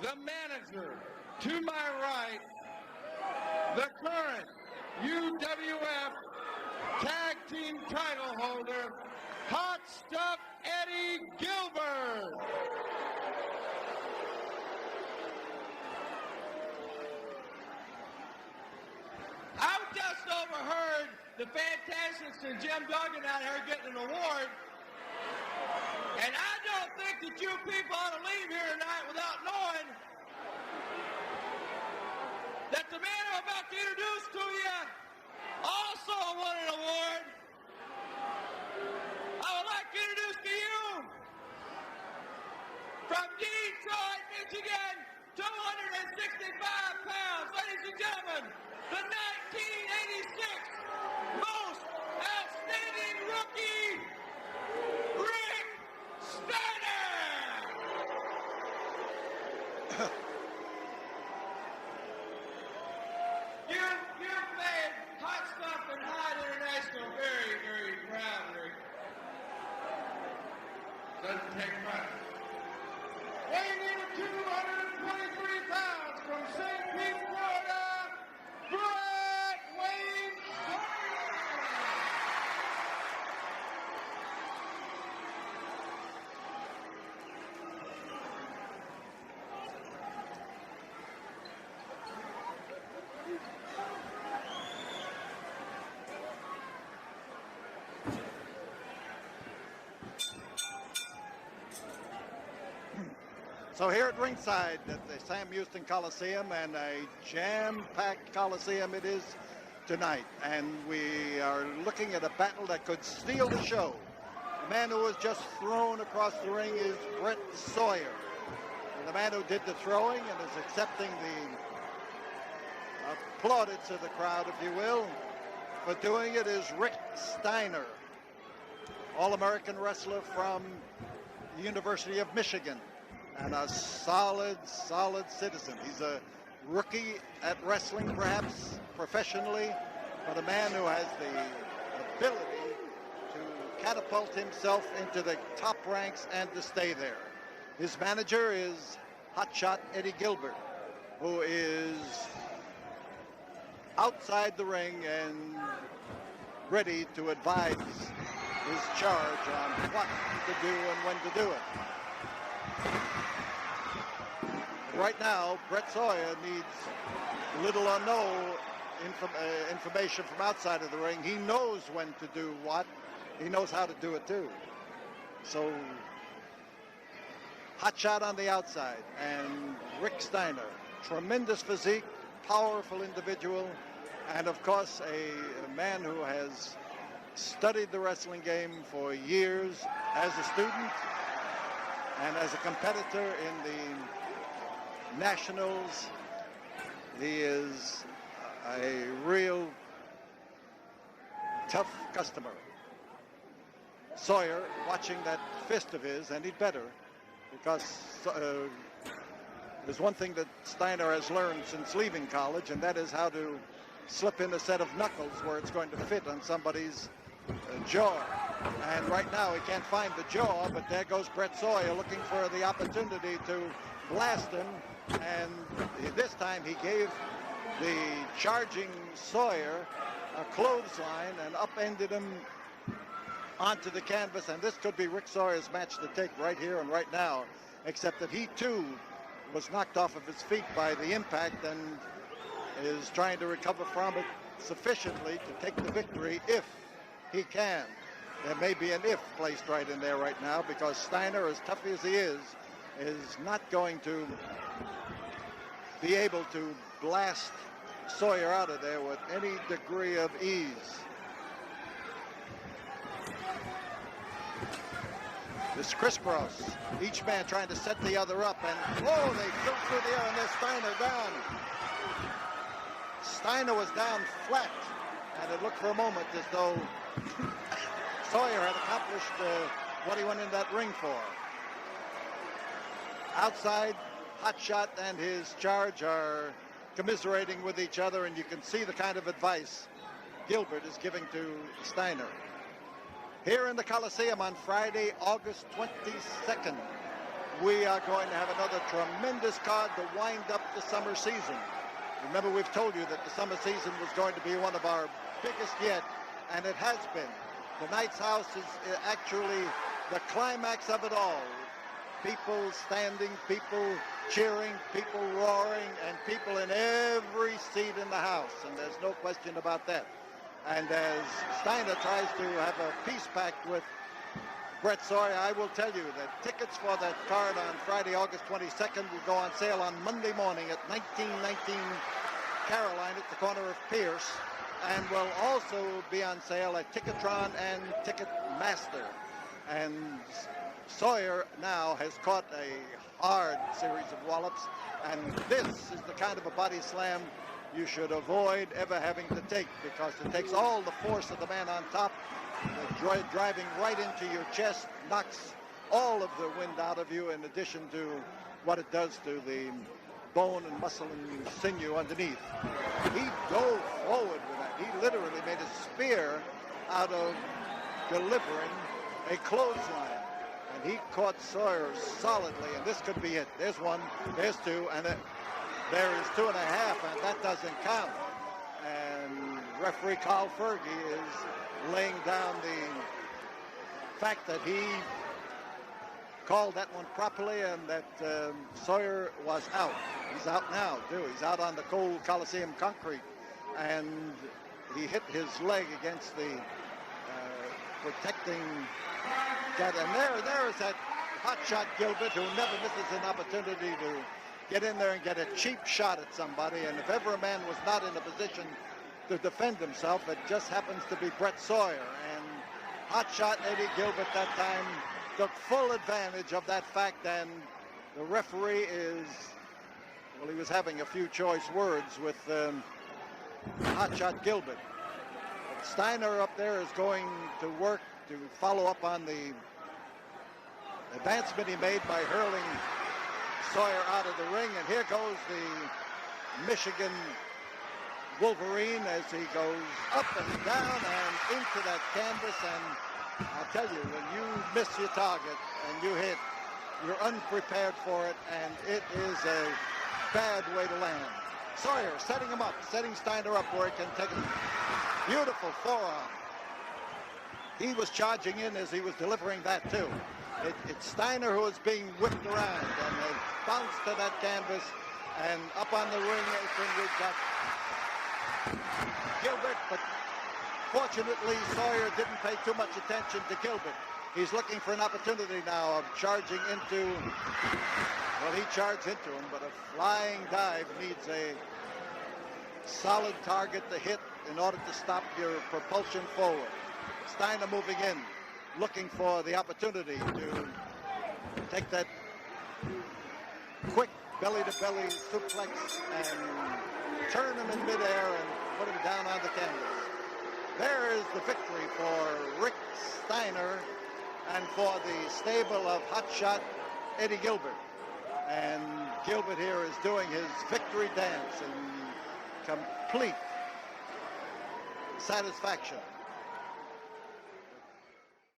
the manager. To my right, the current UWF Tag Team title holder, Hot Stuff Eddie Gilbert. I just overheard the Fantastics and Jim Duggan out here getting an award. And I don't think that you people ought to leave here tonight without knowing that the man I'm about to introduce to you also won an award. I would like to introduce to you, from Detroit, Michigan, 265 pounds, ladies and gentlemen, the 1986 Most Outstanding Rookie, Rick Steiner! You've made Hot Stuff and Hot International very, very proud, Rick. Doesn't take much. Weighing in at 223 pounds from St. Pete, Florida, Brett Wayne Sawyer. So here at ringside at the Sam Houston Coliseum, and a jam-packed Coliseum it is tonight. And we are looking at a battle that could steal the show. The man who was just thrown across the ring is Brett Sawyer. And the man who did the throwing and is accepting the plaudits of the crowd, if you will, for doing it is Rick Steiner, All-American wrestler from the University of Michigan, and a solid citizen. He's a rookie at wrestling, perhaps professionally, but a man who has the ability to catapult himself into the top ranks and to stay there. His manager is Hotshot Eddie Gilbert, who is outside the ring and ready to advise his charge on what to do and when to do it. Right now, Brett Sawyer needs little or no information from outside of the ring. He knows when to do what. He knows how to do it too. So, hot shot on the outside, and Rick Steiner, tremendous physique, powerful individual, and of course a man who has studied the wrestling game for years as a student and as a competitor in the Nationals. He is a real tough customer. Sawyer watching that fist of his, and he'd better, because there's one thing that Steiner has learned since leaving college, and that is how to slip in a set of knuckles where it's going to fit on somebody's jaw. And right now he can't find the jaw, but there goes Brett Sawyer looking for the opportunity to blast him. And this time he gave the charging Sawyer a clothesline and upended him onto the canvas. And this could be Rick Sawyer's match to take right here and right now, except that he too was knocked off of his feet by the impact and is trying to recover from it sufficiently to take the victory if he can. There may be an if placed right in there right now, because Steiner, as tough as he is not going to be able to blast Sawyer out of there with any degree of ease. This crisscross, each man trying to set the other up, and oh, they flew through the air, and there's Steiner down. Steiner was down flat, and it looked for a moment as though Sawyer had accomplished what he went in that ring for. Outside, Hotshot and his charge are commiserating with each other, and you can see the kind of advice Gilbert is giving to Steiner. Here in the Coliseum on Friday, August 22nd, we are going to have another tremendous card to wind up the summer season. Remember, we've told you that the summer season was going to be one of our biggest yet, and it has been. Tonight's house is actually the climax of it all. People standing, people cheering, people roaring, and people in every seat in the house, and there's no question about that. And as Steiner tries to have a peace pact with Brett Sawyer, I will tell you that tickets for that card on Friday, August 22nd will go on sale on Monday morning at 1919 Caroline at the corner of Pierce, and will also be on sale at Ticketron and Ticketmaster. And Sawyer now has caught a hard series of wallops, and this is the kind of a body slam you should avoid ever having to take, because it takes all the force of the man on top, driving right into your chest, knocks all of the wind out of you, in addition to what it does to the bone and muscle and sinew underneath. He dove forward with that. He literally made a spear out of delivering a clothesline. And he caught Sawyer solidly, and this could be it. There's one, there's two, and there is 2.5, and that doesn't count. And referee Carl Fergie is laying down the fact that he called that one properly, and that Sawyer was out. He's out now, too. He's out on the cold Coliseum concrete, and he hit his leg against the protecting gut. And there is that hotshot Gilbert, who never misses an opportunity to get in there and get a cheap shot at somebody. And if ever a man was not in a position to defend himself, it just happens to be Brett Sawyer. And hotshot Eddie Gilbert that time took full advantage of that fact, and the referee is, well, he was having a few choice words with hotshot Gilbert. But Steiner up there is going to work to follow up on the advancement he made by hurling Sawyer out of the ring. And here goes the Michigan Wolverine as he goes up and down and into that canvas. And I'll tell you, when you miss your target and you hit, you're unprepared for it, and it is a bad way to land. Sawyer setting him up, setting Steiner up where he can take a beautiful forearm. He was charging in as he was delivering that, too. It's Steiner who is being whipped around, and they bounce to that canvas, and up on the ring apron we've got Gilbert, but fortunately Sawyer didn't pay too much attention to Gilbert. He's looking for an opportunity now of charging into, well, he charged into him, but a flying dive needs a solid target to hit in order to stop your propulsion forward. Steiner moving in, looking for the opportunity to take that quick belly-to-belly suplex and turn him in midair and put him down on the canvas. There is the victory for Rick Steiner and for the stable of hotshot Eddie Gilbert. And Gilbert here is doing his victory dance in complete satisfaction.